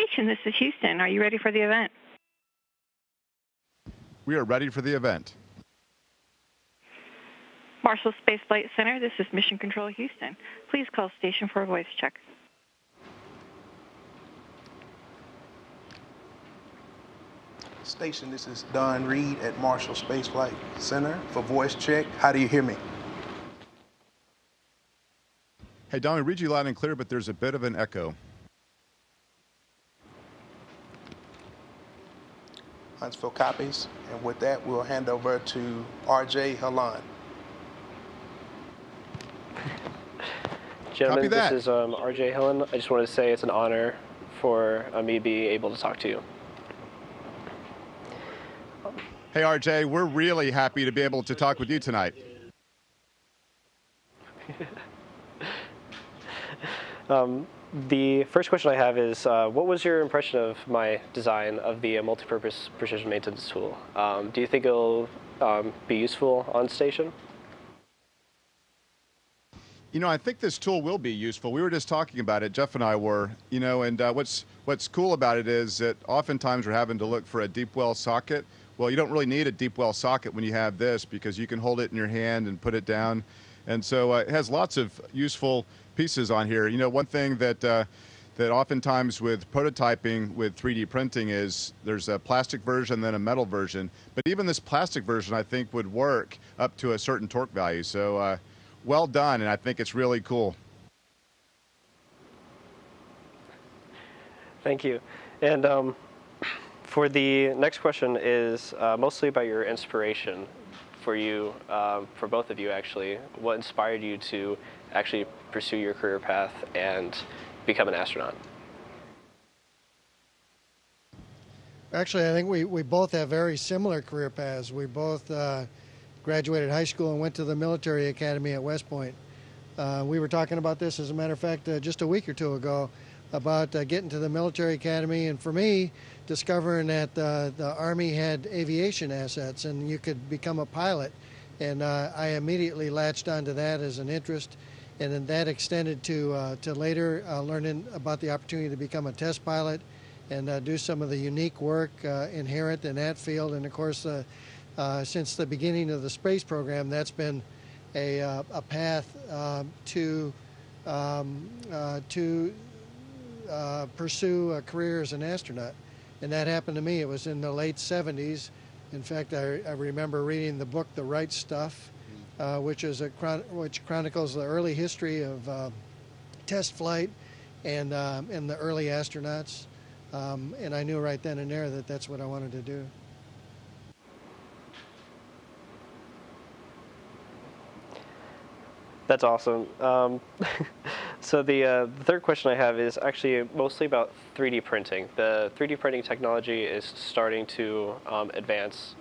station, this is Houston. Are you ready for the event? We are ready for the event. Marshall Space Flight Center, this is Mission Control Houston. Please call station for a voice check. Station, this is Don Reed at Marshall Space Flight Center for voice check. How do you hear me? Hey, Don, we read you loud and clear, but there's a bit of an echo. Huntsville copies. And with that, we'll hand over to R.J. Hillan. Gentlemen, this is R.J. Hillan. I just wanted to say it's an honor for me to be able to talk to you. Hey, RJ, we're really happy to be able to talk with you tonight. The first question I have is, what was your impression of my design of the Multipurpose Precision Maintenance Tool? Do you think it'll be useful on station? You know, I think this tool will be useful. We were just talking about it, Jeff and I were, you know, and what's cool about it is that oftentimes we're having to look for a deep well socket. Well, you don't really need a deep well socket when you have this because you can hold it in your hand and put it down. And so it has lots of useful pieces on here. You know, one thing that that oftentimes with prototyping with 3D printing is there's a plastic version, then a metal version. But even this plastic version, I think, would work up to a certain torque value. So well done, and I think it's really cool. Thank you. And for the next question is mostly about your inspiration for you, for both of you actually. What inspired you to actually pursue your career path and become an astronaut? Actually, I think we both have very similar career paths. We both graduated high school and went to the military academy at West Point. We were talking about this, as a matter of fact, just a week or two ago, about getting to the military academy, and for me, discovering that the Army had aviation assets and you could become a pilot. And I immediately latched onto that as an interest, and then that extended to later learning about the opportunity to become a test pilot and do some of the unique work inherent in that field. And of course, since the beginning of the space program, that's been a path to pursue a career as an astronaut. And that happened to me. It was in the late 70s. In fact, I remember reading the book The Right Stuff, which chronicles the early history of test flight and the early astronauts. And I knew right then and there that that's what I wanted to do. That's awesome. So the third question I have is actually mostly about 3D printing. The 3D printing technology is starting to advance,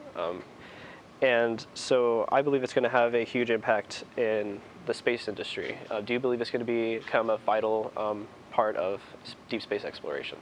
and so I believe it's going to have a huge impact in the space industry. Do you believe it's going to become a vital part of deep space exploration?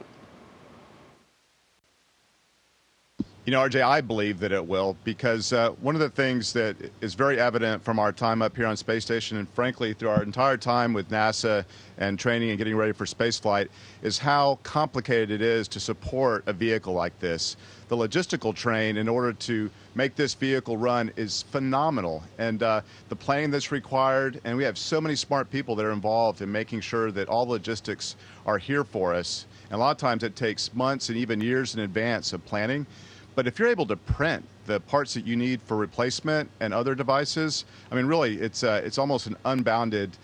You know, RJ, I believe that it will, because one of the things that is very evident from our time up here on Space Station, and frankly through our entire time with NASA and training and getting ready for spaceflight, is how complicated it is to support a vehicle like this. The logistical train in order to make this vehicle run is phenomenal, and the planning that's required, and we have so many smart people that are involved in making sure that all logistics are here for us. And a lot of times it takes months and even years in advance of planning. But if you're able to print the parts that you need for replacement and other devices, I mean, really, it's almost an unbounded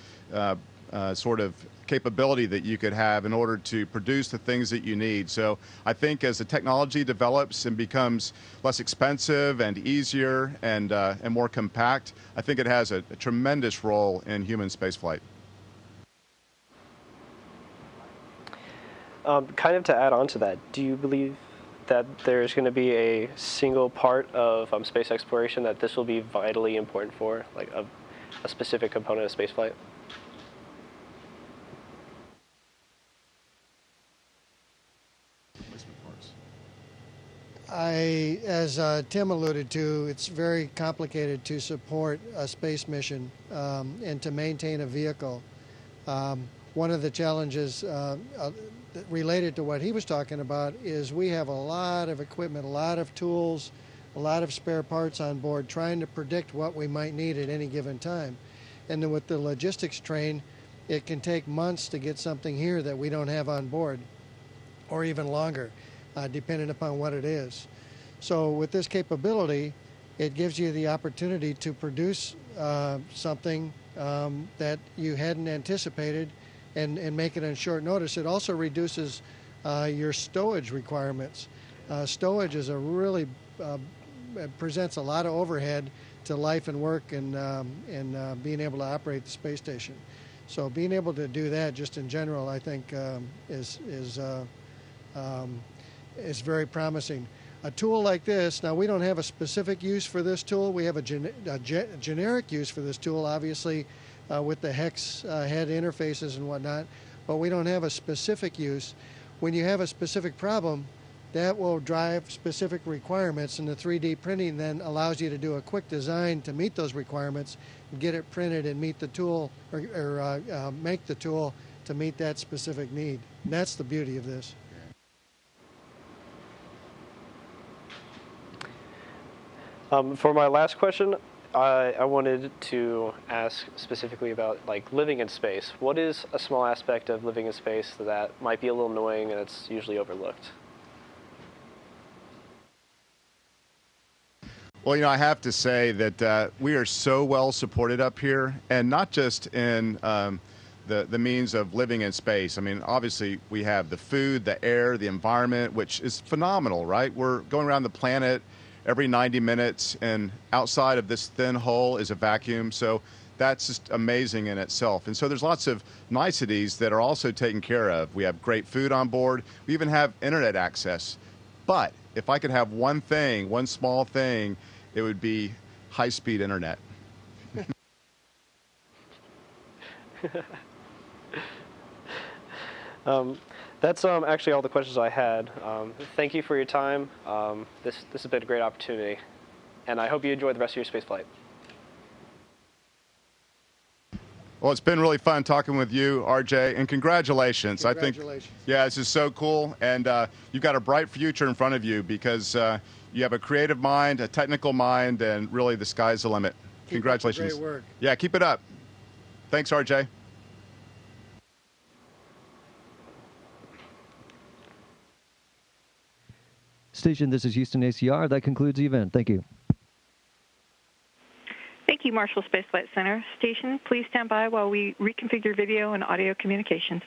sort of capability that you could have in order to produce the things that you need. So I think as the technology develops and becomes less expensive and easier and more compact, I think it has a tremendous role in human spaceflight. Kind of to add on to that, do you believe that there's going to be a single part of space exploration that this will be vitally important for, like a specific component of spaceflight? As Tim alluded to, it's very complicated to support a space mission and to maintain a vehicle. one of the challenges related to what he was talking about is we have a lot of equipment, a lot of tools, a lot of spare parts on board, trying to predict what we might need at any given time. And then with the logistics train, it can take months to get something here that we don't have on board, or even longer, depending upon what it is. So with this capability, it gives you the opportunity to produce something that you hadn't anticipated and make it on short notice. It also reduces your stowage requirements. Stowage is a really presents a lot of overhead to life and work and being able to operate the space station. So being able to do that just in general, I think, is very promising. A tool like this, now we don't have a specific use for this tool. We have a generic use for this tool, obviously, with the hex head interfaces and whatnot, but we don't have a specific use. When you have a specific problem, that will drive specific requirements, and the 3D printing then allows you to do a quick design to meet those requirements, and get it printed and meet the tool, or make the tool to meet that specific need. And that's the beauty of this. For my last question, I wanted to ask specifically about living in space. What is a small aspect of living in space that might be a little annoying and it's usually overlooked? Well, I have to say that we are so well supported up here, and not just in the means of living in space. I mean, obviously, we have the food, the air, the environment, which is phenomenal, right? We're going around the planet every 90 minutes, and outside of this thin hole is a vacuum. So that's just amazing in itself. And so there's lots of niceties that are also taken care of. We have great food on board. We even have internet access. But if I could have one thing, one small thing, it would be high-speed internet. That's actually all the questions I had. Thank you for your time. This has been a great opportunity, and I hope you enjoy the rest of your space flight. Well, it's been really fun talking with you, RJ, and congratulations. I think, yeah, this is so cool, and you've got a bright future in front of you because you have a creative mind, a technical mind, and really the sky's the limit. Congratulations. Great work. Yeah, keep it up. Thanks, RJ. Station, this is Houston ACR. That concludes the event. Thank you. Thank you, Marshall Space Flight Center. Station, please stand by while we reconfigure video and audio communications.